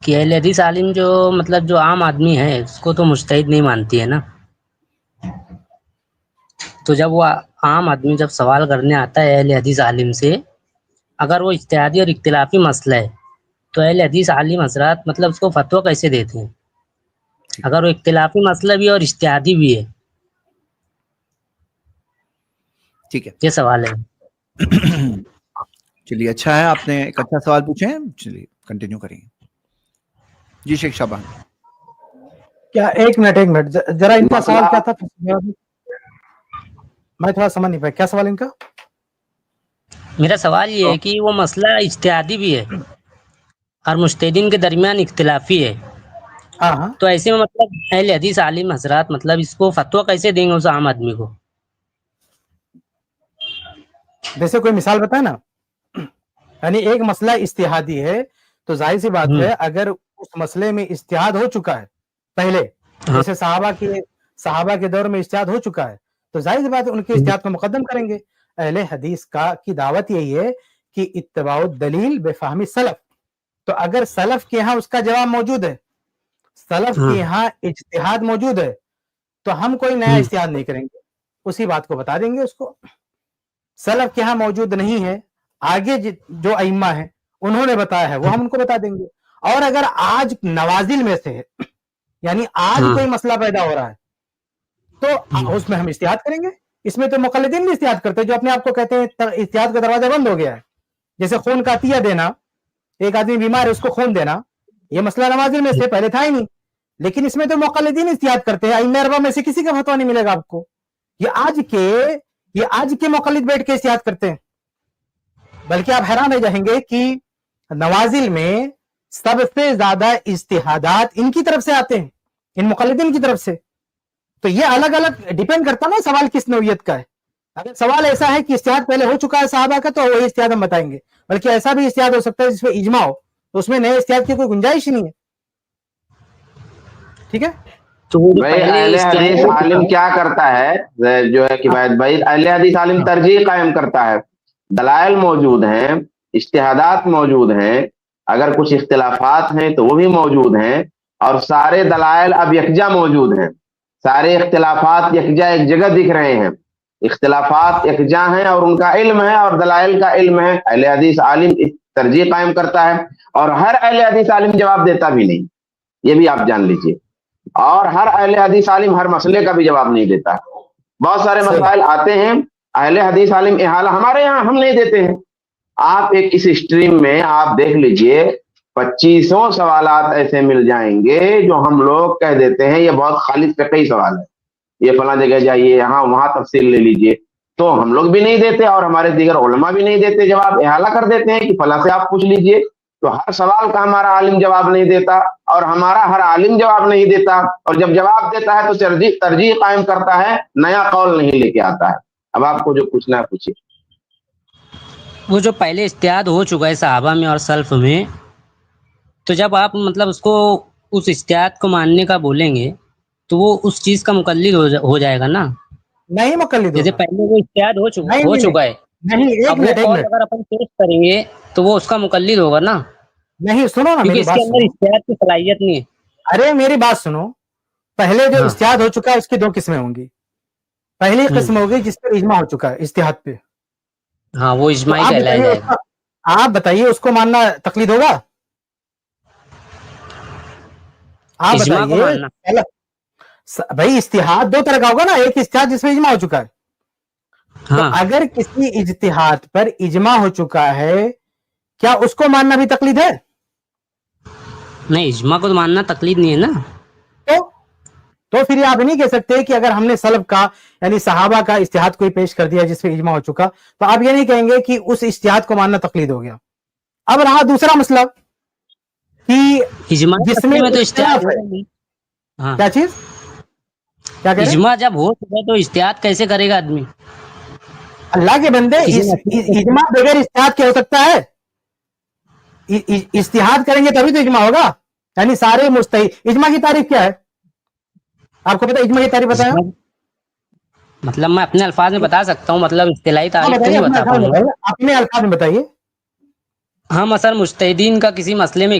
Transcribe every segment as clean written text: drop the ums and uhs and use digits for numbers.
کہ اہل حدیث عالم جو مطلب جو عام آدمی ہے اس کو تو مجتہد نہیں مانتی ہے نا. تو جب وہ عام آدمی جب سوال کرنے آتا ہے اہل حدیث عالم سے، اگر وہ اجتہادی اور اختلافی مسئلہ ہے تو اہل حدیث عالم حضرات مطلب اس کو فتویٰ کیسے دیتے ہیں ٹھیک اگر وہ اختلافی مسئلہ بھی اور اجتہادی بھی ہے؟ ٹھیک ہے. یہ سوال ہے. چلیے اچھا ہے، آپ نے ایک اچھا سوال پوچھے ہیں. چلیے کنٹینیو کریں گے. جی شیخ شابان. کیا ایک منٹ ذرا ان کا سوال کیا تھا؟ میں تھوڑا سمجھ نہیں پایا، کیا سوال ان کا؟ میرا سوال یہ ہے کہ وہ مسئلہ اجتہادی بھی ہے اور مجتہدین کے درمیان اختلافی ہے، ہاں ہاں، تو ایسے میں مطلب اہل حدیث عالم حضرات مطلب اس کو فتویٰ کیسے دیں گے اس عام آدمی کو؟ جیسے کوئی مثال بتائے نا، یعنی ایک مسئلہ اجتہادی ہے تو ظاہر سی بات ہے اگر اس مسئلے میں اجتہاد ہو چکا ہے پہلے، جیسے صحابہ کے دور میں اجتہاد ہو چکا ہے تو ظاہر سی بات ہے ان کے اجتہاد کو مقدم کریں گے. اہل حدیث کی دعوت یہی ہے کہ اتباع الدلیل بفہم سلف. تو اگر سلف کے ہاں اس کا جواب موجود ہے، سلف کے ہاں اجتہاد موجود ہے، تو ہم کوئی نیا اجتہاد نہیں کریں گے، اسی بات کو بتا دیں گے اس کو. سلف کے ہاں موجود نہیں ہے، آگے جو ائمہ ہیں انہوں نے بتایا ہے وہ ہم ان کو بتا دیں گے. اور اگر آج نوازل میں سے یعنی آج کوئی مسئلہ پیدا ہو رہا ہے تو اس میں ہم اجتہاد کریں گے. اس میں تو مقلدین بھی اجتہاد کرتے ہیں جو اپنے آپ کو کہتے ہیں اجتہاد کا دروازہ بند ہو گیا ہے. جیسے خون کا عطیہ دینا، ایک آدمی بیمار ہے اس کو خون دینا، یہ مسئلہ نوازل میں سے پہلے تھا ہی نہیں، لیکن اس میں تو مقلدین اجتہاد کرتے ہیں. ائمہ اربعہ میں سے کسی کا فتویٰ نہیں ملے گا آپ کو. یہ آج کے مقلد بیٹھ کے اجتہاد کرتے ہیں. بلکہ آپ حیران رہ جائیں گے کہ نوازل میں سب سے زیادہ اجتہادات ان کی طرف سے آتے ہیں، ان مقلدین کی طرف سے. تو یہ الگ الگ ڈیپینڈ کرتا نا سوال کس نوعیت کا ہے. اگر سوال ایسا ہے کہ اجتہاد پہلے ہو چکا ہے صحابہ کا تو وہی اجتہاد ہم بتائیں گے. بلکہ ایسا بھی اجتہاد ہو سکتا ہے جس میں اجماع ہو تو اس میں نئے اجتہاد کی کوئی گنجائش ہی نہیں ہے. ٹھیک ہے. تو وہ جو بھائی پہلے اہل حدیث عالم کیا کرتا ہے جو ہے کہ بھائی اہل حدیث عالم ترجیح قائم کرتا ہے. دلائل موجود ہیں، اجتہادات موجود ہیں، اگر کچھ اختلافات ہیں تو وہ بھی موجود ہیں، اور سارے دلائل اب یکجا موجود ہیں. سارے اختلافات یکجا ایک جگہ دکھ رہے ہیں، اختلافات یکجا ہیں اور ان کا علم ہے اور دلائل کا علم ہے. اہل حدیث عالم ترجیح قائم کرتا ہے اور ہر اہل حدیث عالم جواب دیتا بھی نہیں، یہ بھی آپ جان لیجئے. اور ہر اہل حدیث عالم ہر مسئلے کا بھی جواب نہیں دیتا. بہت سارے مسائل آتے ہیں اہل حدیث عالم احالہ ہمارے یہاں ہم نہیں دیتے ہیں. آپ ایک اس اسٹریم میں آپ دیکھ لیجئے 2500 سوالات ایسے مل جائیں گے جو ہم لوگ کہہ دیتے ہیں یہ بہت خالص فقہی سوال ہے، یہ فلاں جگہ جائیے، یہاں وہاں تفصیل لے لیجئے. تو ہم لوگ بھی نہیں دیتے اور ہمارے دیگر علماء بھی نہیں دیتے جواب، احالہ کر دیتے ہیں کہ فلاں سے آپ پوچھ لیجئے. تو ہر سوال کا ہمارا عالم جواب نہیں دیتا اور ہمارا ہر عالم جواب نہیں دیتا، اور جب جواب دیتا ہے تو ترجیح قائم کرتا ہے، نیا قول نہیں لے کے آتا ہے. اب آپ کو جو پوچھنا ہے پوچھیے. وہ جو پہلے اجتہاد ہو چکا ہے صحابہ میں اور سلف میں، تو جب آپ مطلب اس کو اس اجتہاد کو ماننے کا بولیں گے تو وہ اس چیز کا مقلد ہو جائے گا نا. نہیں مقلد جیسے ہوگا. پہلے وہ اجتہاد ہو چکا ہے، نہیں، ایک اب وہ منٹ. قول اگر اپن پیش کریں گے تو وہ اس کا مقلد ہوگا نا، نہیں، سنو نا کیونکہ میری اس کے بات اندر سنو. اجتہاد کی صلاحیت نہیں ہے. ارے میری بات سنو. پہلے جو ہاں اجتہاد ہو چکا ہے اس کی دو قسمیں ہوں گی. پہلی قسم ہوگی جس پر اجماع ہو چکا ہے اجتہاد پہ، ہاں وہ تو اجماعی کہلایا جائے گا. آپ بتائیے اس کو ماننا تقلید ہوگا؟ آپ اجماع کو بتائیے. ماننا بھائی اجتہاد دو طرح کا ہوگا نا، ایک اجتہاد جس میں اجماع ہو چکا ہے. تو ہاں اگر کسی اجتہاد پر اجماع ہو چکا ہے کیا اس کو ماننا بھی تقلید ہے؟ نہیں، اجماع کو تو ماننا تقلید نہیں ہے نا. تو پھر یہ آپ نہیں کہہ سکتے کہ اگر ہم نے سلف کا یعنی صحابہ کا اجتہاد کوئی پیش کر دیا جس پہ اجماع ہو چکا تو آپ یہ نہیں کہیں گے کہ اس اجتہاد کو ماننا تقلید ہو گیا. اب رہا دوسرا مسئلہ کہ اجماعی جس میں مسئلے تو اجتہاد اختلاف ہے. ہوگا نہیں. ہاں کیا چیز کیا کہہ رہے ہیں؟ اجماع جب ہو چکا ہے تو اجتہاد کیسے کرے گا آدمی؟ اللہ کے بندے کسی مسئلے اجماع بغیر اجتہاد کیا ہو سکتا ہے؟ اجتہاد کریں گے تبھی تو اجماع ہوگا. یعنی سارے مجتہد. اجماع کی تعریف کیا ہے آپ کو پتا؟ اجماع کی تعریف بتایا. مطلب میں اپنے الفاظ میں بتا سکتا ہوں، مطلب اصطلاحی تعریف تو بتائیے، نہیں بتا پاؤں گا. اپنے الفاظ میں بتائیے. ہاں مثلا مجتہدین کا کسی مسئلے میں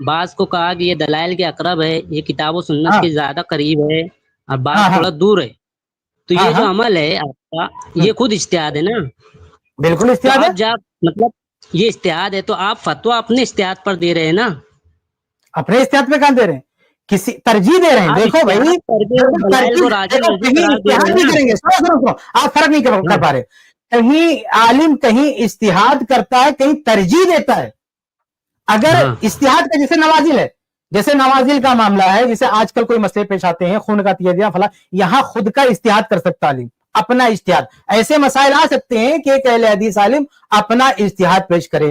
بعض کو کہا کہ یہ دلائل کے اقرب ہے، یہ کتاب و سنت ہاں کے زیادہ قریب ہے، اور بعض ہاں ہاں تھوڑا دور ہے. تو ہاں یہ جو ہاں عمل ہے آپ کا، یہ خود اجتہاد ہے نا. بالکل تو اجتہاد ہے. آپ جب مطلب یہ اجتہاد ہے تو آپ فتویٰ اپنے اجتہاد پر دے رہے ہیں نا. اپنے اجتہاد پہ کہاں دے رہے ہیں؟ کسی ترجیح دے رہے ہیں. آپ دیکھو بھائی اجتہاد کر کے اگر دلائل کو ترجیح، راجح دیکھو مرجوح کہیں قرار دے اجتہاد رہے ہیں نہیں نا. کریں گے. سنو آپ فرق نہیں کر پا رہے. کہیں عالم کہیں اجتہاد کرتا ہے، کہیں ترجیح دیتا ہے. اگر ہاں اجتہاد کا جیسے نوازل ہے، جیسے نوازل کا معاملہ ہے، جیسے آج کل کوئی مسئلے پیش آتے ہیں، خون کا تجزیہ فلاں، یہاں خود کا اجتہاد کر سکتا عالم، اپنا اجتہاد. ایسے مسائل آ سکتے ہیں کہ ایک اہل حدیث عالم اپنا اجتہاد پیش کرے.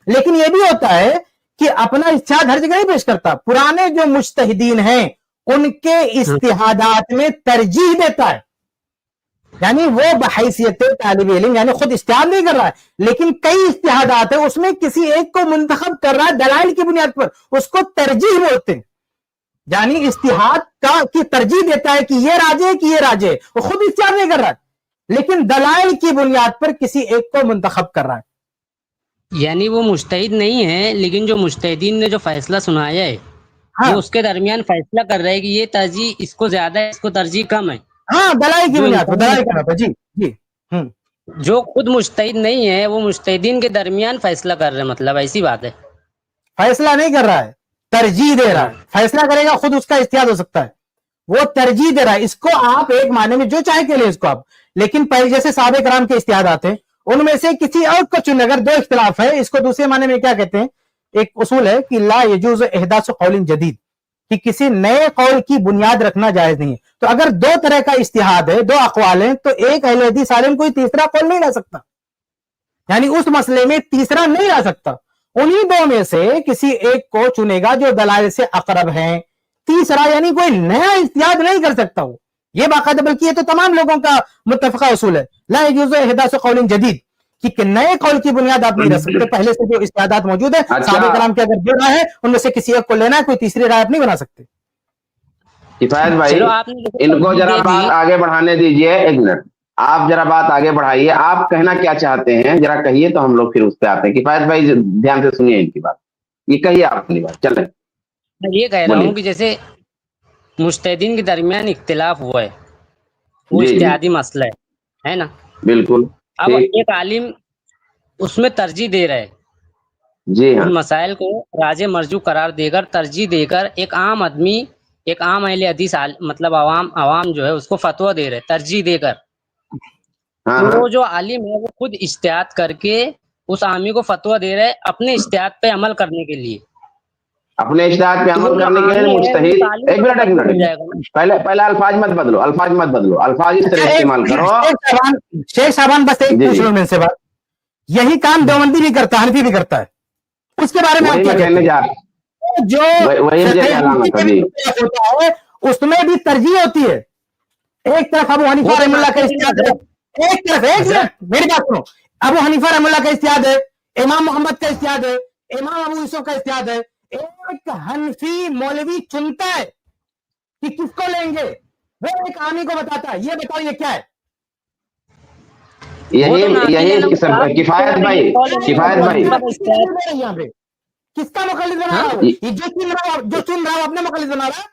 لیکن یہ بھی ہوتا ہے کہ اپنا اجتہاد ہر جگہ نہیں پیش کرتا. پرانے جو مجتہدین ہیں ان کے ہاں اجتہادات میں ترجیح دیتا ہے. یعنی وہ بحیثیت طالب علم، یعنی خود اجتہاد نہیں کر رہا ہے، لیکن کئی اجتہادات ہیں، اس میں کسی ایک کو منتخب کر رہا ہے دلائل کی بنیاد پر، اس کو ترجیح بولتے ہیں. یعنی اجتہاد کا کی ترجیح دیتا ہے کہ یہ راجے کہ یہ راجے، وہ خود اجتہاد نہیں کر رہا ہے، لیکن دلائل کی بنیاد پر کسی ایک کو منتخب کر رہا ہے. یعنی وہ مجتہد نہیں ہے، لیکن جو مجتہدین نے جو فیصلہ سنایا ہے ہاں وہ اس کے درمیان فیصلہ کر رہے ہیں کہ یہ ترجیح اس کو زیادہ ہے، اس کو ترجیح کم ہے. ہاں دلائل کی جو بنیاد پر، انسان دلائل کی مطلب بنیاد پر. جی جی. جو خود مجتہد نہیں ہے وہ مجتہدین کے درمیان فیصلہ کر رہے ہیں، مطلب ایسی بات ہے. فیصلہ نہیں کر رہا ہے، ترجیح دے رہا ہے. فیصلہ کرے گا خود اس کا اجتہاد ہو سکتا ہے، وہ ترجیح دے رہا ہے. اس کو آپ ایک معنی میں جو چاہے کے لیں اس کو آپ. لیکن پہلے جیسے صحابہ کرام کے اجتہادات ہیں، ان میں سے کسی اور کو چن، اگر دو اختلاف ہے، اس کو دوسرے معنی میں کیا کہتے ہیں؟ ایک اصول ہے کہ لا یجوز احداث قول جدید، کہ کسی نئے قول کی بنیاد رکھنا جائز نہیں ہے. تو اگر دو طرح کا اجتہاد ہے، دو اقوال ہیں، تو ایک اہل حدیث عالم کوئی تیسرا قول نہیں لا سکتا. یعنی اس مسئلے میں تیسرا نہیں لا سکتا. انہی دو میں سے کسی ایک کو چنے گا جو دلائل سے اقرب ہیں. تیسرا یعنی کوئی نیا اجتہاد نہیں کر سکتا وہ. یہ باقاعدہ، بلکہ یہ تو تمام لوگوں کا متفقہ اصول ہے، لا یجوز احداث قول جدید، کہ نئے قول کی بنیاد آپ نہیں رکھ سکتے. پہلے سے جو اجتہادات موجود ہیں اچھا صحابہ کرام کے، اگر جو رائے ہے ان میں سے کسی ایک کو لینا ہے، کوئی تیسری رائے آپ نہیں بنا سکتے. کفایت بھائی، چلو آپ نے جیسے ان کو ترجیح ذرا دے دی. بات آگے بڑھانے دیجئے. ایک منٹ، آپ ذرا بات آگے بڑھائیے. آپ کہنا کیا چاہتے ہیں ذرا کہیے تو ہم لوگ پھر اس پہ آتے ہیں. کفایت بھائی دھیان سے سنیے ان کی بات. یہ کہیے آپ اپنی بات. چلیں میں یہ کہہ رہا بولیے. ہوں کہ جیسے مجتہدین کے درمیان اختلاف ہوا ہے، وہ جی جی اجتہادی مسئلہ ہے نا. بالکل اب ٹھیک. ایک عالم اس میں ترجیح دے رہا ہے، جی ہاں ان مسائل کو راجح مرجوح قرار دے کر، ترجیح دے کر، ایک عام آدمی، ایک عام اہل حدیث مطلب عوام جو ہے اس کو فتویٰ دے رہے ترجیح دے کر. ہاں تو ہاں وہ جو عالم ہے وہ خود اجتہاد کر کے اس عامی کو فتویٰ دے رہے اپنے اجتہاد پہ عمل کرنے کے لیے. اپنے اجتہاد پہ تو وہ عمل جو کرنے کے لیے عامی ہے وہ مجتہد. عالم ایک کو منٹ ایک ترجیح مل منٹ، جائے گا نا. پہلے الفاظ مت بدلو، الفاظ مت بدلو، الفاظ اس طرح استعمال کرو. شیخ صاحبان بس ایک جی پوچھ جی لوں میں سے بات. یہی کام دیوبندی بھی کرتا ہے، حنفی بھی کرتا ہے. اس کے بارے میں آپ وہی کیا میں کہتے کہنے ہیں؟ جا رہا جو وہی مجھے فقہ کہنا حنفی تھا. میں بھی جی اختلاف ہوتا ہے، اس میں بھی ترجیح ہوتی ہے. ایک طرف ابو حنیفہ وہ تو رحمہ اللہ کا ناقل ہے نا اجتہاد ہے، حضرت. ایک طرف، ایک حضرت منٹ میری بات سنو. ابو حنیفہ رحمہ اللہ کا اجتہاد ہے، امام محمد کا اجتہاد ہے، امام ابو یوسف کا اجتہاد ہے. ایک حنفی مولوی چنتا ہے کہ کس کو لیں گے، وہ ایک عامی کو بتاتا ہے یہ بتاؤ یہ کیا ہے. وہ تو ناقل ہے نا، وہ صاحب لکھتے کفایت ہیں یہ بھائی، قول امام کفایت ابو بھائی، حنیفہ کا اجتہاد. یہاں پہ کس کا مقلد بنا ہاں رہا ہے؟ یہ جو چن رہا ہے اپنا مقلد بنا رہا ہے.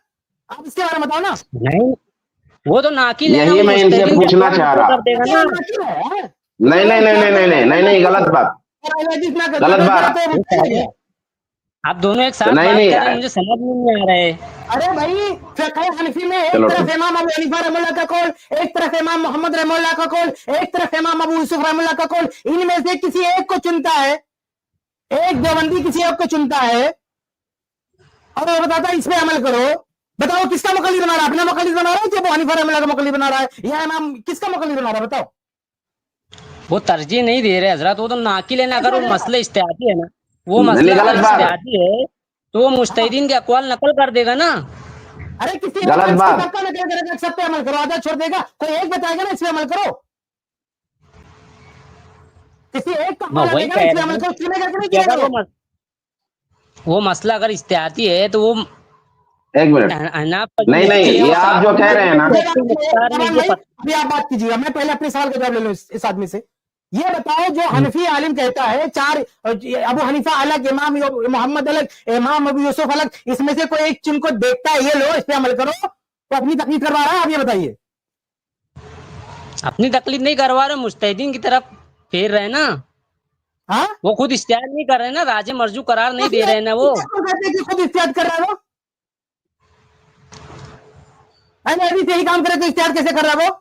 آپ اس کے بارے میں بتاؤ نا. نہیں، وہ تو ناقل ہے نا، یہی وہ میں ان سے مجتہدین کے پوچھنا اقوال چاہ نقل رہا. کر دے گا نا. نہیں نہیں نہیں نہیں نہیں نہیں نہیں غلط بات، غلط بات. آپ دونوں ایک ساتھ نہیں بات کر رہے ہیں، نہیں مجھے سمجھ نہیں آ رہا ہے. ارے بھائی فقہ حنفی میں ایک چلو طرف ٹھیک. امام ابو حنیفہ رحمہ اللہ کا قول، ایک طرف امام محمد رحمہ اللہ کا قول، ایک طرف امام ابو یوسف رحمہ اللہ کا قول. ان میں سے کسی ایک کو چنتا ہے، ایک دیوبندی کسی ایک کو چنتا ہے اور وہ بتاتا ہے اس پہ عمل کرو. بتاؤ کس کا مقلد بنا رہا ہے؟ اپنا مقلد بنا رہا ہے کہ ابو حنیفہ رحمہ اللہ کا مقلد بنا رہا ہے، یا امام کس کا مقلد بنا رہا ہے؟ بتاؤ. وہ ترجیح نہیں دے رہے حضرت، وہ تو ناقل ہے نا. اگر وہ مسئلہ اجتہادی ہے نا، وہ نہیں مسئلہ نہیں اگر غلط بات، اجتہادی ہے تو وہ مجتہدین کے اقوال نقل کر دے گا نا. ارے کسی غلط ایک بات. سب کا نقل کرے گا، سب پہ عمل کرو، آدھا چھوڑ دے گا. کوئی ایک بتائے گا نا اس پہ عمل کرو، کسی ایک کا میں قول وہی لے گا نا کہہ اس پہ رہا عمل ہوں کرو. چنے گا کہ نہیں کہ چنے اگر گا؟ وہ مسئلہ اگر اجتہادی ہے تو وہ ایک منٹ. احناف کا جو نہیں نہیں مفتی ہے وہ یہ آپ جو کہہ رہے ہیں نا، مختار نے جو ابھی آپ بات کیجیے گا، میں پہلے اپنے سوال کا جواب لے لوں اس آدمی سے. یہ بتاؤ جو حنفی عالم کہتا ہے چار ابو حنیفہ الگ، امام محمد الگ، امام ابو یوسف الگ، اس میں سے کوئی ایک چن کو دیکھتا ہے یہ لو اس پہ عمل کرو تو اپنی تقلید کروا رہا ہے؟ آپ یہ بتائیے. اپنی تقلید نہیں کروا رہے، مجتہدین کی طرف پھیر رہے نا. ہاں وہ خود اجتہاد نہیں کر رہے نا، راجے مرجو قرار نہیں دے رہے نا. وہ کہتے ہیں کہ خود اجتہاد کر رہا ہے وہ. اہل حدیث یہی کام کرے تو اجتہاد کیسے کر رہا ہے وہ؟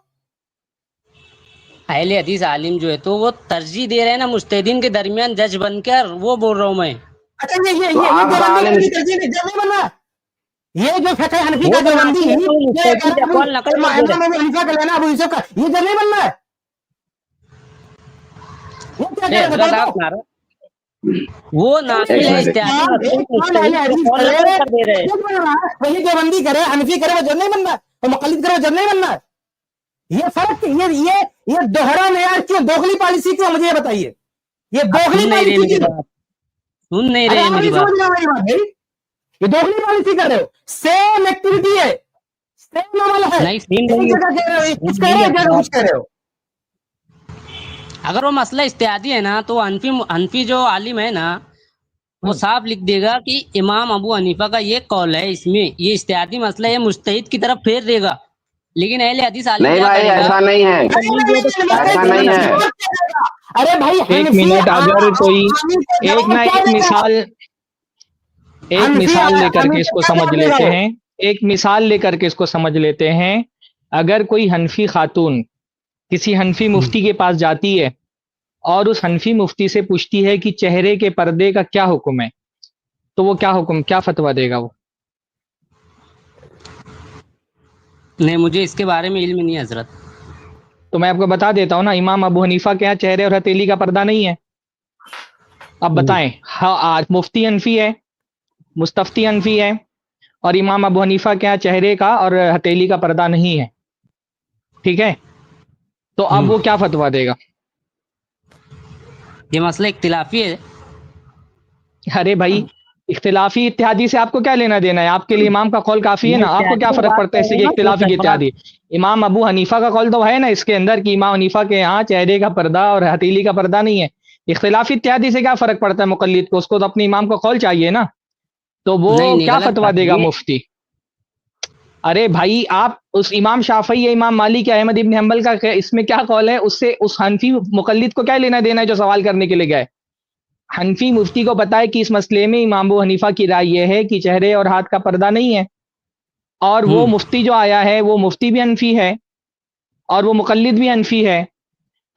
اہل حدیث عالم جو ہے تو وہ ترجیح دے رہے ہیں نا مجتہدین کے درمیان جج بن کر. وہ بول رہا ہوں میں. اچھا تو آپ کا عالم دیوبندی ترجیح نہیں بننا. یہ جو فقہ حنفی وہ کا دیوبندی بناتے ہیں تو مجتہدین کا قول نقل کر دے رہے امام ابو حنیفہ کا لینا ابو یوسف کا، یہ جو نہیں بننا ہے. وہ کیا ہیں. کرے حضرت بتاؤ آپ نعرہ وہ ناقل ہے، اجتہادی مسئلے کو مجتہد کا قول نقل کر دے رہے ہیں. وہی دیوبندی کرے حنفی کرے وہ جو نہیں بننا ہے، وہ مقلد کرے وہ جو نہیں بننا ہے. یہ فرق یہ دوہرا معیار کیوں، دوغلی پالیسی کیوں، مجھے یہ بتائیے. یہ دوغلی سن نہیں رہے پالیسی میری کیوں؟ بات، سن نہیں ارے رہے آپ میری نہیں بات. سمجھ رہے ہماری بات بھائی. یہ دوغلی پالیسی کر رہے ہو. سیم ایکٹیویٹی ہے، سیم عمل ہے، نہیں سین ایک نہیں جگہ کہہ رہے ہو ہے، کچھ سین کہہ رہے نہیں ہو، ہے ایک میری جگہ بات. کچھ کہہ رہے ہو. اگر وہ مسئلہ اجتہادی ہے نا تو حنفی جو عالم ہے نا وہ صاف لکھ دے گا کہ امام ابو حنیفہ کا یہ قول ہے، اس میں یہ اجتہادی مسئلہ ہے، مجتہد کی طرف پھیر دے گا. لیکن اہل حدیث عالم نہیں کیا بھائی کرے گا؟ ایسا نہیں ہے، ایسا نہیں ہے. ارے بھائی ایک حنفی منٹ، اگر کوئی ایک نہ ایک ایک مثال لے کر کے اس کو سمجھ لیتے ہیں. ایک مثال لے کر کے اس کو سمجھ لیتے ہیں. اگر کوئی حنفی خاتون کسی حنفی مفتی کے پاس جاتی ہے اور اس حنفی مفتی سے پوچھتی ہے کہ چہرے کے پردے کا کیا حکم ہے، تو وہ کیا فتویٰ دے گا وہ؟ نہیں مجھے اس کے بارے میں علم نہیں ہے حضرت. تو میں آپ کو بتا دیتا ہوں نا، امام ابو حنیفہ کے یہاں چہرے اور ہتھیلی کا پردہ نہیں ہے. اب بتائیں، مفتی حنفی ہے، مستفتی حنفی ہے، اور امام ابو حنیفہ کے یہاں چہرے کا اور ہتھیلی کا پردہ نہیں ہے. ٹھیک ہے، تو اب وہ کیا فتویٰ دے گا؟ یہ مسئلہ اختلافی ہے. ارے بھائی، اختلافی اتحادی سے آپ کو کیا لینا دینا ہے؟ آپ کے لیے امام کا قول کافی ہے میں نا. آپ کو اجتہادی کیا کی فرق بات پڑتا ہے کر اس سے رہا کہ ہوں نا، اختلافی کی اتحادی؟ امام ابو حنیفہ کا قول تو ہے نا اس کے اندر کہ امام حنیفہ کے یہاں چہرے کا پردہ اور ہتھیلی کا پردہ نہیں ہے. اختلافی اتحادی سے کیا فرق پڑتا ہے مقلد کو؟ اس کو تو اپنے امام کا قول چاہیے نا. تو وہ نہیں کیا غلط فتویٰ بات دے گا ہے. مفتی؟ ارے بھائی، آپ اس امام شافعی یا امام مالک یا احمد ابن حنبل کا اس میں کیا قول ہے، اس سے اس حنفی مقلد کو کیا لینا دینا ہے جو سوال کرنے کے لیے گئے؟ حنفی مفتی کو پتا ہے کہ اس مسئلے میں امام ابو حنیفہ کی رائے یہ ہے کہ چہرے اور ہاتھ کا پردہ نہیں ہے، اور وہ مفتی جو آیا ہے وہ مفتی بھی حنفی ہے اور وہ مقلد بھی حنفی ہے.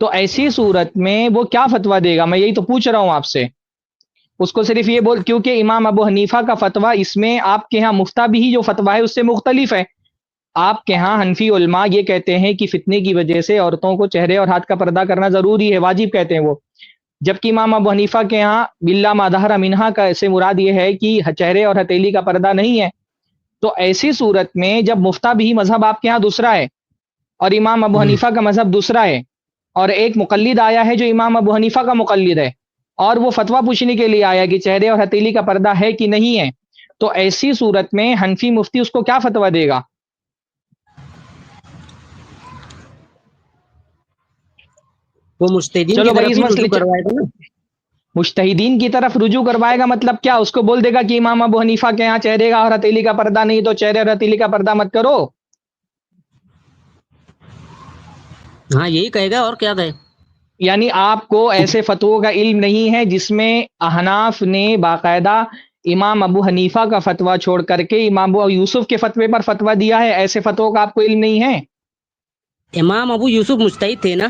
تو ایسی صورت میں وہ کیا فتویٰ دے گا؟ میں یہی تو پوچھ رہا ہوں آپ سے. اس کو صرف یہ بول، کیونکہ امام ابو حنیفہ کا فتویٰ اس میں آپ کے ہاں مفتہ بھی جو فتویٰ ہے اس سے مختلف ہے. آپ کے ہاں حنفی علماء یہ کہتے ہیں کہ فتنے کی وجہ سے عورتوں کو چہرے اور ہاتھ کا پردہ کرنا ضروری ہے، واجب کہتے ہیں وہ. جبکہ امام ابو حنیفہ کے ہاں باللہ ما ظہر منہا کا سے مراد یہ ہے کہ چہرے اور ہتھیلی کا پردہ نہیں ہے. تو ایسی صورت میں جب مفتہ بھی مذہب آپ کے ہاں دوسرا ہے اور امام ابو حنیفہ کا مذہب دوسرا ہے، اور ایک مقلد آیا ہے جو امام ابو حنیفہ کا مقلد ہے اور وہ فتویٰ پوچھنے کے لیے آیا کہ چہرے اور ہتھیلی کا پردہ ہے کہ نہیں ہے، تو ایسی صورت میں حنفی مفتی اس کو کیا فتویٰ دے گا؟ وہ مجتہدین کی چلو بھائی، طرف اس ہی مسئلے رجوع کروائے گا نا. مجتہدین کی طرف رجوع کروائے گا مطلب کیا؟ اس کو بول دے گا کہ امام ابو حنیفہ کے یہاں چہرے کا اور ہتھیلی کا پردہ نہیں، تو چہرے اور ہتھیلی کا پردہ مت کرو. ہاں یہی کہے گا، اور کیا کہے. یعنی آپ کو ایسے فتووں کا علم نہیں ہے جس میں احناف نے باقاعدہ امام ابو حنیفہ کا فتویٰ چھوڑ کر کے امام ابو یوسف کے فتوے پر فتویٰ دیا ہے؟ ایسے فتووں کا آپ کو علم نہیں ہے؟ امام ابو یوسف مجتہد تھے نا.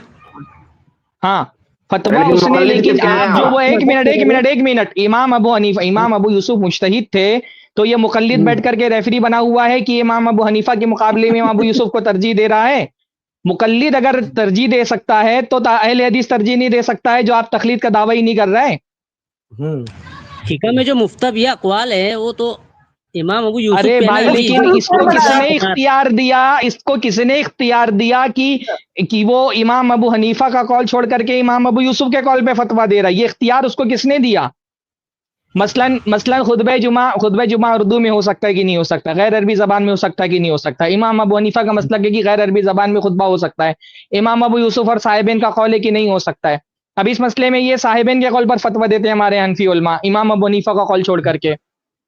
ہاں فتویٰ لیکن اس نے، مقلد لیکن کس کے ہیں آپ جو آپ؟ وہ ایک منٹ امام ابو حنیفہ امام ابو یوسف مجتہد تھے، تو یہ مقلد بیٹھ کر کے ریفری بنا ہوا ہے کہ امام ابو حنیفہ کے مقابلے میں امام ابو یوسف کو ترجیح دے رہا ہے؟ مقلد اگر ترجیح دے سکتا ہے تو اہل حدیث ترجیح نہیں دے سکتا ہے، جو آپ تقلید کا دعویٰ ہی نہیں کر رہے. فقہ میں جو مفتب یا اقوال ہے وہ تو امام ابو یوسف ارے پہ ہے نا. بھائی، لیکن اس کو کس نے اختیار دیا؟ اس کو کس نے اختیار دیا کہ وہ امام ابو حنیفہ کا قول چھوڑ کر کے امام ابو یوسف کے قول پہ فتویٰ دے رہا ہے؟ یہ اختیار اس کو کس نے دیا؟ مثلا خطبہ جمعہ اردو میں ہو سکتا ہے کہ نہیں ہو سکتا، غیر عربی زبان میں ہو سکتا ہے کہ نہیں ہو سکتا. امام ابو حنیفہ کا مسلک ہے کہ غیر عربی زبان میں خطبہ ہو سکتا ہے. امام ابو یوسف اور صاحبین کا قول ہے کہ نہیں ہو سکتا ہے. اب اس مسئلے میں یہ صاحبین کے قول پر فتویٰ دیتے ہیں ہمارے حنفی علماء امام ابو حنیفہ کا قول چھوڑ کر کے.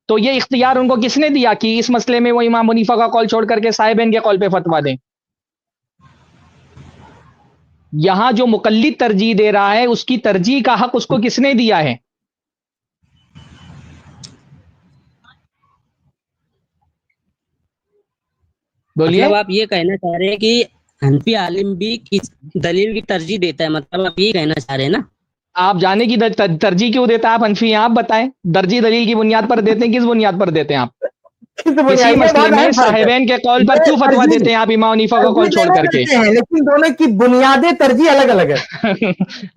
تو یہ اختیار ان کو کس نے دیا کہ اس مسئلے میں وہ امام حنیفہ کا قول چھوڑ کر کے صاحبین کے قول پہ فتویٰ دیں؟ یہاں جو مقلد ترجیح دے رہا ہے اس کی ترجیح کا حق اس کو کس نے دیا ہے؟ بولیے. مطلب آپ یہ کہنا چاہ رہے ہیں کہ حنفی عالم بھی کس دلیل کی ترجیح دیتا ہے، مطلب آپ یہ کہنا چاہ رہے ہیں نا؟ آپ جانے کی ترجیح کیوں دیتا ہے آپ حنفی ہیں؟ آپ بتائیں ترجیح دلیل کی بنیاد پر دیتے ہیں، کس بنیاد پر دیتے ہیں آپ؟ کسی مسئلے میں صاحبین کے قول پر کیوں فتویٰ دیتے ہیں آپ امام حنیفہ کا قول چھوڑ کر کے؟ لیکن دونوں کی بنیادیں ترجیح الگ الگ ہے.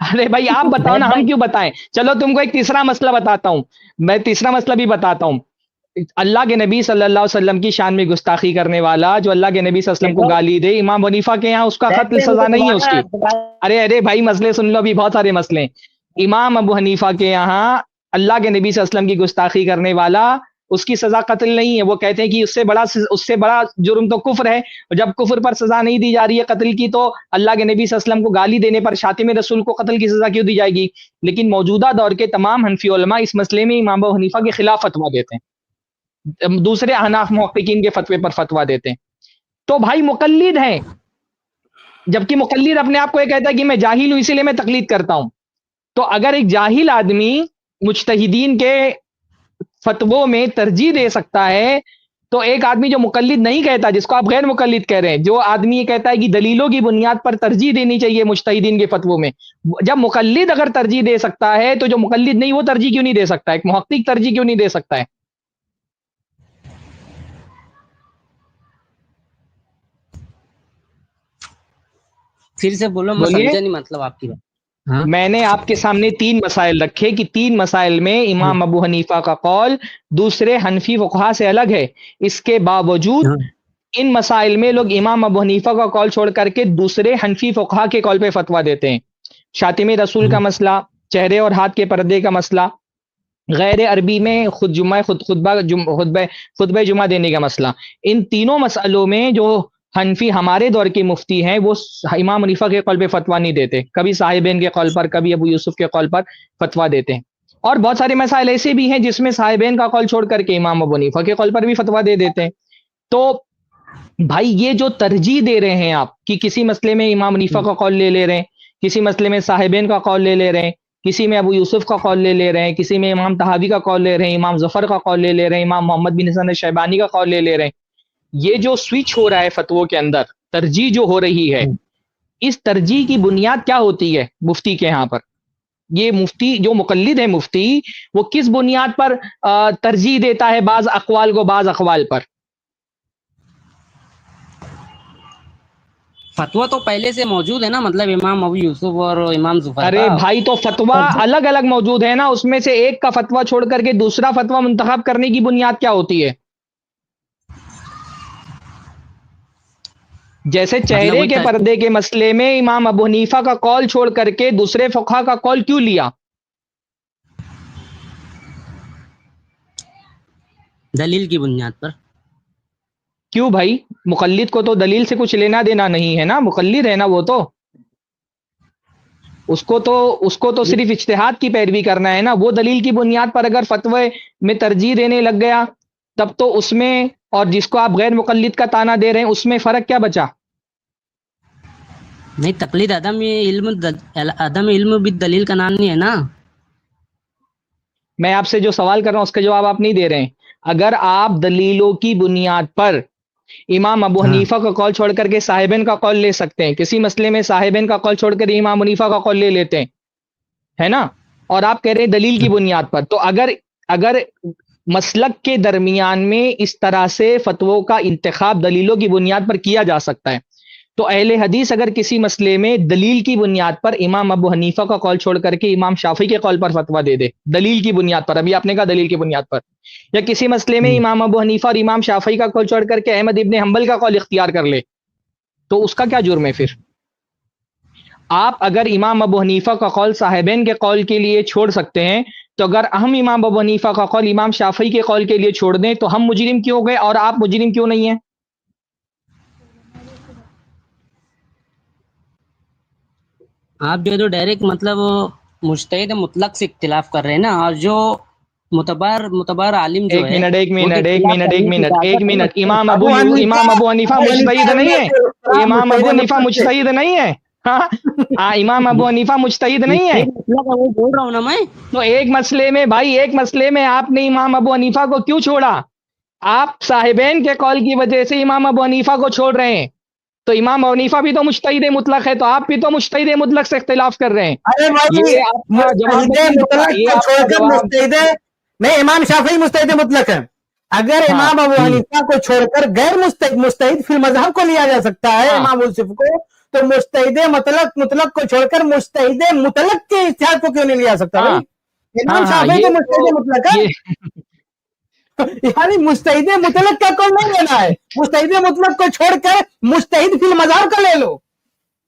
ارے بھائی آپ بتاؤ نا، ہم کیوں بتائیں؟ چلو تم کو ایک تیسرا مسئلہ بتاتا ہوں، میں تیسرا مسئلہ بھی بتاتا ہوں. اللہ کے نبی صلی اللہ علیہ وسلم کی شان میں گستاخی کرنے والا جو اللہ کے نبی صلی اللہ علیہ وسلم کو گالی دے، امام حنیفہ کے یہاں اس کا قتل سزا نہیں ہے اس کی. ارے بھائی مسئلے سن لو، بھی بہت سارے مسئلے ہیں. امام ابو حنیفہ کے یہاں اللہ کے نبی صلی اللہ علیہ وسلم کی گستاخی کرنے والا اس کی سزا قتل نہیں ہے. وہ کہتے ہیں کہ اس سے بڑا جرم تو کفر ہے، اور جب کفر پر سزا نہیں دی جا رہی ہے قتل کی، تو اللہ کے نبی صلی اللہ علیہ وسلم کو گالی دینے پر شاتم رسول کو قتل کی سزا کیوں دی جائے گی؟ لیکن موجودہ دور کے تمام حنفی علماء اس مسئلے میں امام ابو حنیفہ کے خلاف فتویٰ دیتے ہیں، دوسرے احناف محققین کے فتوے پر فتویٰ دیتے ہیں. تو بھائی مقلد ہیں، جبکہ مقلد اپنے آپ کو یہ کہتا ہے کہ میں جاہل ہوں اسی لیے میں تقلید کرتا ہوں. تو اگر ایک جاہل آدمی مجتہدین کے فتووں میں ترجیح دے سکتا ہے، تو ایک آدمی جو مقلد نہیں کہتا، جس کو آپ غیر مقلد کہہ رہے ہیں، جو آدمی یہ کہتا ہے کہ دلیلوں کی بنیاد پر ترجیح دینی چاہیے مجتہدین کے فتووں میں، جب مقلد اگر ترجیح دے سکتا ہے تو جو مقلد نہیں وہ ترجیح کیوں نہیں دے سکتا؟ ایک محقق ترجیح کیوں نہیں دے سکتا ہے؟ پھر سے بولو، میں بولیے. سمجھا نہیں مطلب آپ کی بات. ہاں میں نے آپ کے سامنے 3 مسائل رکھے کہ 3 مسائل میں امام ابو حنیفہ کا قول دوسرے حنفی فقہا سے الگ ہے. اس کے باوجود ہاں ان مسائل میں لوگ امام ابو حنیفہ کا قول چھوڑ کر کے دوسرے حنفی فقہا کے قول پہ فتویٰ دیتے ہیں. شاتم رسول کا مسئلہ، چہرے اور ہاتھ کے پردے کا مسئلہ، غیر عربی میں خطبہ جمعہ دینے کا مسئلہ. ان تینوں مسئلوں میں جو حنفی ہمارے دور کے مفتی ہیں وہ امام حنیفہ کے قول پہ فتویٰ نہیں دیتے، کبھی صاحبین کے قول پر، کبھی ابو یوسف کے قول پر فتویٰ دیتے ہیں. اور بہت سارے مسائل ایسے بھی ہیں جس میں صاحبین کا قول چھوڑ کر کے امام ابو حنیفہ کے قول پر بھی فتویٰ دے دیتے ہیں. تو بھائی یہ جو ترجیح دے رہے ہیں آپ کہ کسی مسئلے میں امام حنیفہ کا قول لے رہے ہیں، کسی مسئلے میں صاحبین کا قول لے رہے ہیں، کسی میں ابو یوسف کا قول لے رہے ہیں، کسی میں امام طحاوی کا قول لے رہے ہیں، امام ظفر کا قول لے رہے ہیں، امام محمد بن حسن شیبانی کا قول لے رہے ہیں. یہ جو سوئچ ہو رہا ہے فتووں کے اندر، ترجیح جو ہو رہی ہے، اس ترجیح کی بنیاد کیا ہوتی ہے مفتی کے ہاں پر؟ یہ مفتی جو مقلد ہے مفتی، وہ کس بنیاد پر ترجیح دیتا ہے بعض اقوال کو بعض اقوال پر؟ فتویٰ تو پہلے سے موجود ہے نا، مطلب امام ابو یوسف اور امام ظفر ارے کا. بھائی تو فتویٰ الگ الگ موجود ہے نا، اس میں سے ایک کا فتویٰ چھوڑ کر کے دوسرا فتویٰ منتخب کرنے کی بنیاد کیا ہوتی ہے؟ جیسے چہرے کے پردے کے مسئلے میں امام ابو حنیفہ کا قول چھوڑ کر کے دوسرے فقہا کا قول کیوں لیا؟ دلیل کی بنیاد پر. کیوں بھائی؟ مقلد کو تو دلیل سے کچھ لینا دینا نہیں ہے نا، مقلد ہے نا وہ تو، اس کو تو صرف اجتہاد کی پیروی کرنا ہے نا. وہ دلیل کی بنیاد پر اگر فتوے میں ترجیح دینے لگ گیا تب تو اس میں اور جس کو آپ غیر مقلد کا تانا دے رہے ہیں اس میں فرق کیا بچا؟ نہیں، تقلید عدم علم بھی دلیل کا نام نہیں ہے نا. میں آپ سے جو سوال کر رہا ہوں اس کا جواب آپ نہیں دے رہے ہیں. اگر آپ دلیلوں کی بنیاد پر امام ابو حنیفہ کا قول چھوڑ کر کے صاحبین کا قول لے سکتے ہیں، کسی مسئلے میں صاحبین کا قول چھوڑ کر امام حنیفہ کا قول لے لیتے ہیں، ہے نا، اور آپ کہہ رہے ہیں دلیل کی بنیاد پر، تو اگر مسلک کے درمیان میں اس طرح سے فتووں کا انتخاب دلیلوں کی بنیاد پر کیا جا سکتا ہے، تو اہل حدیث اگر کسی مسئلے میں دلیل کی بنیاد پر امام ابو حنیفہ کا قول چھوڑ کر کے امام شافعی کے قول پر فتویٰ دے دے، دلیل کی بنیاد پر، ابھی آپ نے کہا دلیل کی بنیاد پر، یا کسی مسئلے میں امام ابو حنیفہ اور امام شافعی کا قول چھوڑ کر کے احمد ابن حنبل کا قول اختیار کر لے، تو اس کا کیا جرم ہے پھر؟ آپ اگر امام ابو حنیفہ کا قول صاحبین کے قول کے لیے چھوڑ سکتے ہیں، تو اگر ہم امام ابو حنیفہ کا قول امام شافعی کے قول کے لیے چھوڑ دیں تو ہم مجرم کیوں گئے اور آپ مجرم کیوں نہیں ہیں؟ آپ جو ہے تو ڈائریکٹ مطلب مجتہد مطلق سے اختلاف کر رہے ہیں نا، اور جو متبر عالم جو ایک ہے منٹ ایک وہ تو منٹ ایک اختلاف منٹ ایک کرنے کی منٹ ایک اجازت ہے منٹ اس کو۔ امام ابو امام ابو حنیفہ مجتہد نہیں ہے؟ امام ابو حنیفہ مجتہد نہیں ہے؟ ہاں امام ابو حنیفہ مجتہد نہیں ہے؟ مجتہد مطلق ہے، وہ بول رہا ہوں نا میں۔ تو ایک مسئلے میں بھائی، ایک مسئلے میں آپ نے امام ابو حنیفہ کو کیوں چھوڑا؟ آپ صاحبین کے قول کی وجہ سے امام ابو حنیفہ کو چھوڑ رہے ہیں، تو امام ابو حنیفہ بھی تو مجتہد مطلق ہے، تو آپ بھی تو مجتہد مطلق سے اختلاف کر رہے ہیں۔ ارے بھائی یہ آپ کا جواب مجتہد مطلق یہ کو آپ چھوڑ کا کر جواب مجتہد میں امام شافعی مجتہد مطلق ہے، اگر ہاں امام ابو حنیفہ کو چھوڑ کر غیر مجتہد فی المذہب کو لیا جا سکتا ہے، ہاں امام یوسف کو، تو مجتہد مطلق کو چھوڑ کر مجتہد مطلق کے اجتہاد کو کیوں نہیں لیا سکتا بھائی؟ ہاں امام ہاں شافعی یہ تو مجتہد مطلق ہے، یہ یعنی مجتہد مطلق کا کون نہیں لینا ہے، مجتہد مطلق کو چھوڑ کر مجتہد فی المذہب کا لے لو،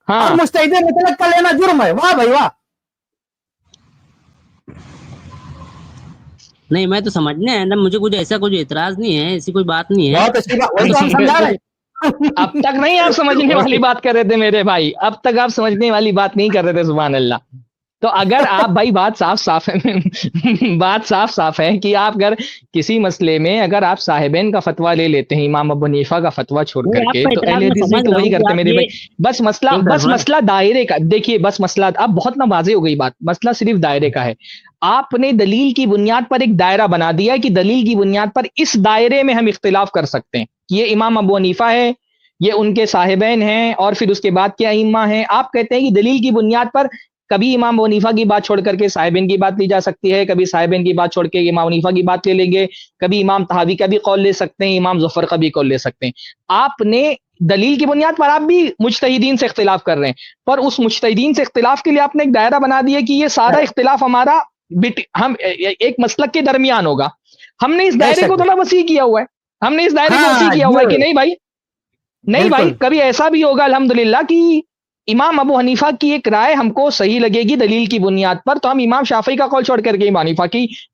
اور ہاں مجتہد مطلق کا لینا جرم ہے۔ واہ بھائی واہ! نہیں میں تو سمجھنے ہے نا، مجھے کچھ ایسا کچھ اعتراض نہیں ہے، ایسی کوئی بات نہیں ہے۔ بہت اچھی بات، وہی تو ہم سمجھا رہے ہیں۔ اب تک نہیں آپ سمجھنے والی بات کر رہے تھے میرے بھائی، اب تک آپ سمجھنے والی بات نہیں کر رہے تھے، سبحان اللہ۔ تو اگر آپ بھائی بات صاف ہے بات صاف ہے کہ آپ اگر کسی مسئلے میں اگر آپ صاحبین کا فتویٰ لے لیتے ہیں امام ابو حنیفہ کا فتویٰ چھوڑ کر نہیں آپ کے، کا تو اعتراض اہل میں حدیث بھی سمجھ تو رہا وہی ہوں کہ کرتے ہیں آپ میرے یہ بھائی۔ بس کر رہا ہے۔ مسئلہ دائرے کا دیکھیے، بس مسئلہ اب بہت نا واضح ہو گئی بات، مسئلہ صرف دائرے کا ہے۔ آپ نے دلیل کی بنیاد پر ایک دائرہ بنا دیا ہے کہ دلیل کی بنیاد پر اس دائرے میں ہم اختلاف کر سکتے ہیں، یہ امام ابو حنیفہ ہے، یہ ان کے صاحبین ہیں، اور پھر اس کے بعد کیا ائمہ ہیں۔ آپ کہتے ہیں کہ دلیل کی بنیاد پر کبھی امام ابو حنیفہ کی بات چھوڑ کر کے صاحبین کی بات لی جا سکتی ہے، کبھی صاحبین کی بات چھوڑ کے امام حنیفہ کی بات لے لیں گے، کبھی امام طحاوی کا بھی قول لے سکتے ہیں، امام ظفر کا بھی قول لے سکتے ہیں۔ آپ نے دلیل کی بنیاد پر آپ بھی مجتہدین سے اختلاف کر رہے ہیں، پر اس مجتہدین سے اختلاف کے لیے آپ نے ایک دائرہ بنا دیا کہ یہ سارا اختلاف ہمارا ہم ایک مسلک کے درمیان ہوگا۔ ہم نے اس بے دائرے شک کو تھوڑا وسیع کیا ہوا ہے، ہم نے اس دائرے کو ہاں وسیع کیا ہوا ہے کہ نہیں بھائی، نہیں بھائی، بالکل کبھی ایسا بھی ہوگا الحمدللہ کہ امام ابو حنیفہ کی ایک رائے ہم کو صحیح لگے گی دلیل کی بنیاد پر، تو ہم امام شافعی کا قول چھوڑ کر کے امام حنیفہ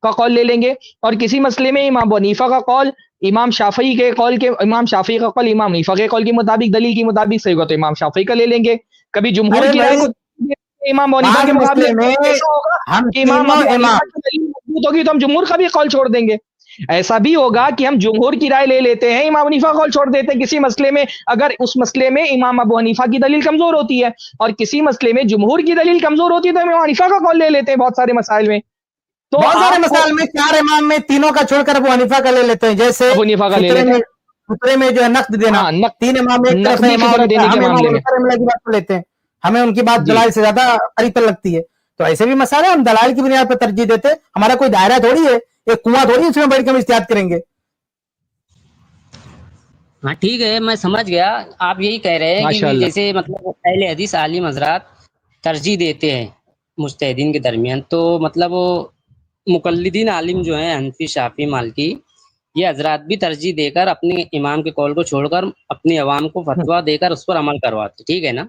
کا قول لے لیں گے، اور کسی مسئلے میں امام ابو حنیفہ کا قول امام شافعی کے قول کے امام شافعی کا قول امام حنیفہ کے قول کے مطابق دلیل کے مطابق صحیح ہوگا تو امام شافعی کا لے لیں گے، کبھی جمہور ارے کی رائے بھائی کو امام ابو حنیفہ بعض کے مقابلے مسئلے میں ایسا ہوگا ہم کہ امام تینوں ابو حنیفہ امام کی دلیل مضبوط ہوگی تو ہم جمہور کا بھی قول چھوڑ دیں گے۔ ایسا بھی ہوگا کہ ہم جمہور کی رائے لے لیتے ہیں، امام حنیفہ قول چھوڑ دیتے ہیں کسی مسئلے میں، اگر اس مسئلے میں امام ابو حنیفہ کی دلیل کمزور ہوتی ہے، اور کسی مسئلے میں جمہور کی دلیل کمزور ہوتی ہے تو امام حنیفہ کا قول لے لیتے ہیں بہت سارے مسائل میں۔ تو بہت سارے آپ کو مسائل میں 4 امام میں تینوں کا چھوڑ کر ابو حنیفہ کا لے لیتے ہیں، جیسے ابو حنیفہ کا لے لیتے ہیں، فطرے میں جو ہے نقد دینا، ہاں 3 امام ایک طرف ہے نقدی امام فطرہ حنیفہ، دینے کے ہم امام معاملے ابو میں بکر رحمہ اللہ کی بات کو لیتے ہیں، ہمیں ان کی بات جی دلائل سے زیادہ قریب پر لگتی ہے، تو ایسے بھی مسائل ہے، ہم دلائل کی بنیاد پر ترجیح دیتے ہیں، ہمارا کوئی دائرہ تھوڑی ہے، ایک کنواں تھوڑی ہے اس میں بیٹھ کے ہم اجتہاد کریں گے۔ ہاں ٹھیک ہے، میں سمجھ گیا۔ آپ یہی کہہ رہے ہیں ماشاء کہ اللہ۔ جیسے مطلب اہل حدیث عالم حضرات ترجیح دیتے ہیں مجتہدین کے درمیان، تو مطلب مقلدین عالم جو ہیں حنفی شافعی مالکی، یہ حضرات بھی ترجیح دے کر اپنے امام کے قول کو چھوڑ کر اپنی عوام کو فتویٰ دے کر اس پر عمل کرواتے، ٹھیک ہے نا؟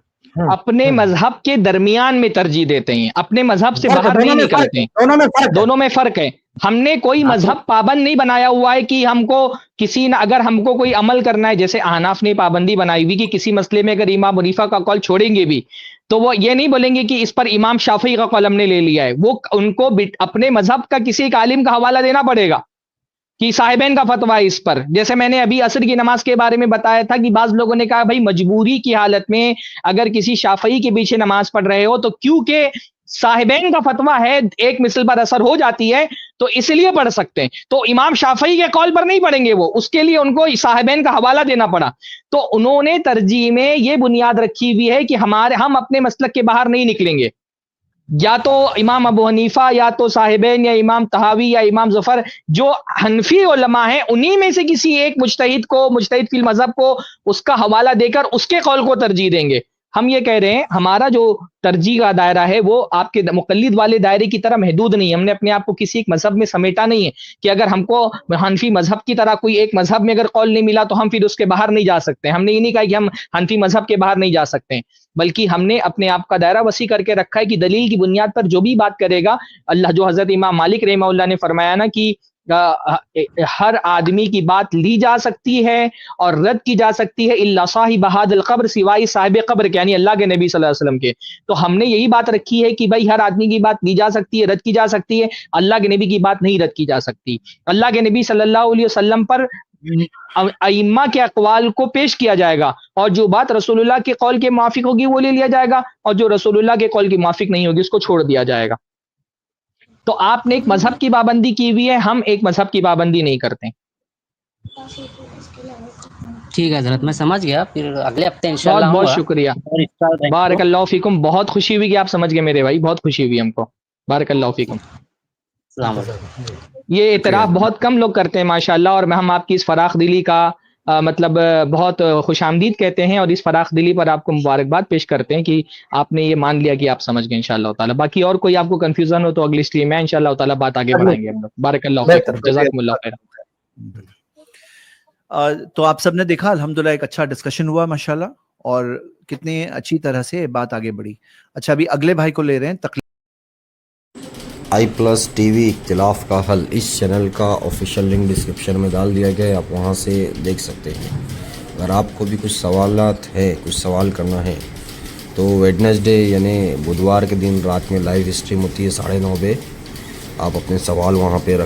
اپنے مذہب کے درمیان میں ترجیح دیتے ہیں، اپنے مذہب سے فرق ہے، باہر نہیں نکلتے ہیں، دونوں میں فرق ہے۔ دونوں میں فرق ہے۔ ہم نے کوئی آپ مذہب پابند نہیں بنایا ہوا ہے کہ ہم کو کسی نہ اگر ہم کو کوئی عمل کرنا ہے، جیسے احناف نے پابندی بنائی ہوئی کہ کسی مسئلے میں اگر امام حنیفہ کا قول چھوڑیں گے بھی تو وہ یہ نہیں بولیں گے کہ اس پر امام شافعی کا قول ہم نے لے لیا ہے، وہ ان کو اپنے مذہب کا کسی ایک عالم کا حوالہ دینا پڑے گا کہ صاحبین کا فتویٰ اس پر، جیسے میں نے ابھی عصر کی نماز کے بارے میں بتایا تھا کہ بعض لوگوں نے کہا بھائی مجبوری کی حالت میں اگر کسی شافعی کے پیچھے نماز پڑھ رہے ہو تو کیونکہ صاحبین کا فتویٰ ہے ایک مثل پر اثر ہو جاتی ہے تو اس لیے پڑھ سکتے ہیں، تو امام شافعی کے قول پر نہیں پڑھیں گے، وہ اس کے لیے ان کو صاحبین کا حوالہ دینا پڑا، تو انہوں نے ترجیح میں یہ بنیاد رکھی ہوئی ہے کہ ہم اپنے مسلک کے باہر نہیں نکلیں گے، یا تو امام ابو حنیفہ یا تو صاحبین یا امام طحاوی یا امام ظفر، جو حنفی علماء ہیں انہی میں سے کسی ایک مجتہد فی المذہب کو اس کا حوالہ دے کر اس کے قول کو ترجیح دیں گے۔ ہم یہ کہہ رہے ہیں ہمارا جو ترجیح کا دائرہ ہے وہ آپ کے مقلد والے دائرے کی طرح محدود نہیں ہے، ہم نے اپنے آپ کو کسی ایک مذہب میں سمیٹا نہیں ہے کہ اگر ہم کو حنفی مذہب کی طرح کوئی ایک مذہب میں اگر قول نہیں ملا تو ہم پھر اس کے باہر نہیں جا سکتے، ہم نے یہ نہیں کہا کہ ہم حنفی مذہب کے باہر نہیں جا سکتے، بلکہ ہم نے اپنے آپ کا دائرہ وسیع کر کے رکھا ہے کہ دلیل کی بنیاد پر جو بھی بات کرے گا، اللہ جو حضرت امام مالک رحمہ اللہ نے فرمایا نا کہ ہر آدمی کی بات لی جا سکتی ہے اور رد کی جا سکتی ہے، الا صاحب ھذا القبر، سوائے صاحب قبر کے، یعنی اللہ کے نبی صلی اللہ علیہ وسلم کے. تو ہم نے یہی بات رکھی ہے کہ بھائی ہر آدمی کی بات لی جا سکتی ہے، رد کی جا سکتی ہے، اللہ کے نبی کی بات نہیں رد کی جا سکتی. اللہ کے نبی صلی اللہ علیہ وسلم پر ائمہ کے اقوال کو پیش کیا جائے گا، اور جو بات رسول اللہ کے قول کے موافق ہوگی وہ لے لیا جائے گا، اور جو رسول اللہ کے قول کے موافق نہیں ہوگی اس کو چھوڑ دیا جائے گا. تو آپ نے ایک مذہب کی پابندی کی ہوئی ہے، ہم ایک مذہب کی پابندی نہیں کرتے. ٹھیک ہے حضرت، میں سمجھ گیا. پھر اگلے ہفتے بہت انشاءاللہ بہت آؤں گا. شکریہ، اور اس کا thank بارک you. اللہ فیکم. بہت خوشی ہوئی کہ آپ سمجھ گئے میرے بھائی، بہت خوشی ہوئی ہم کو. بارک اللہ فیکم. السلام علیکم. یہ اعتراف بہت کم لوگ کرتے ہیں ماشاءاللہ، اور ہم آپ کی اس فراخ دلی کا مطلب بہت خوش آمدید کہتے ہیں، اور اس فراخ دلی پر آپ کو مبارکباد پیش کرتے ہیں کہ آپ نے یہ مان لیا کہ آپ سمجھ گئے انشاءاللہ تعالی. باقی اور کوئی آپ کو کنفیوژن ہو تو اگلی اسٹریم میں انشاءاللہ تعالی بات آگے بڑھائیں گے ہم لوگ. بارک اللہ فیکم، جزاکم اللہ خیر. تو آپ سب نے دیکھا الحمدللہ ایک اچھا ڈسکشن ہوا ماشاءاللہ، اور کتنی اچھی طرح سے بات آگے بڑھی. اچھا ابھی اگلے بھائی کو لے رہے ہیں. آئی پلس ٹی وی اختلاف کا حل، اس چینل کا آفیشیل لنک ڈسکرپشن میں ڈال دیا گیا ہے، آپ وہاں سے دیکھ سکتے ہیں. اگر آپ کو بھی کچھ سوالات ہے، کچھ سوال کرنا ہے تو ویڈنسڈے یعنی بدوار کے دن رات میں لائیو اسٹریم ہوتی ہے 9:30 بجے. آپ اپنے سوال وہاں پہ رکھ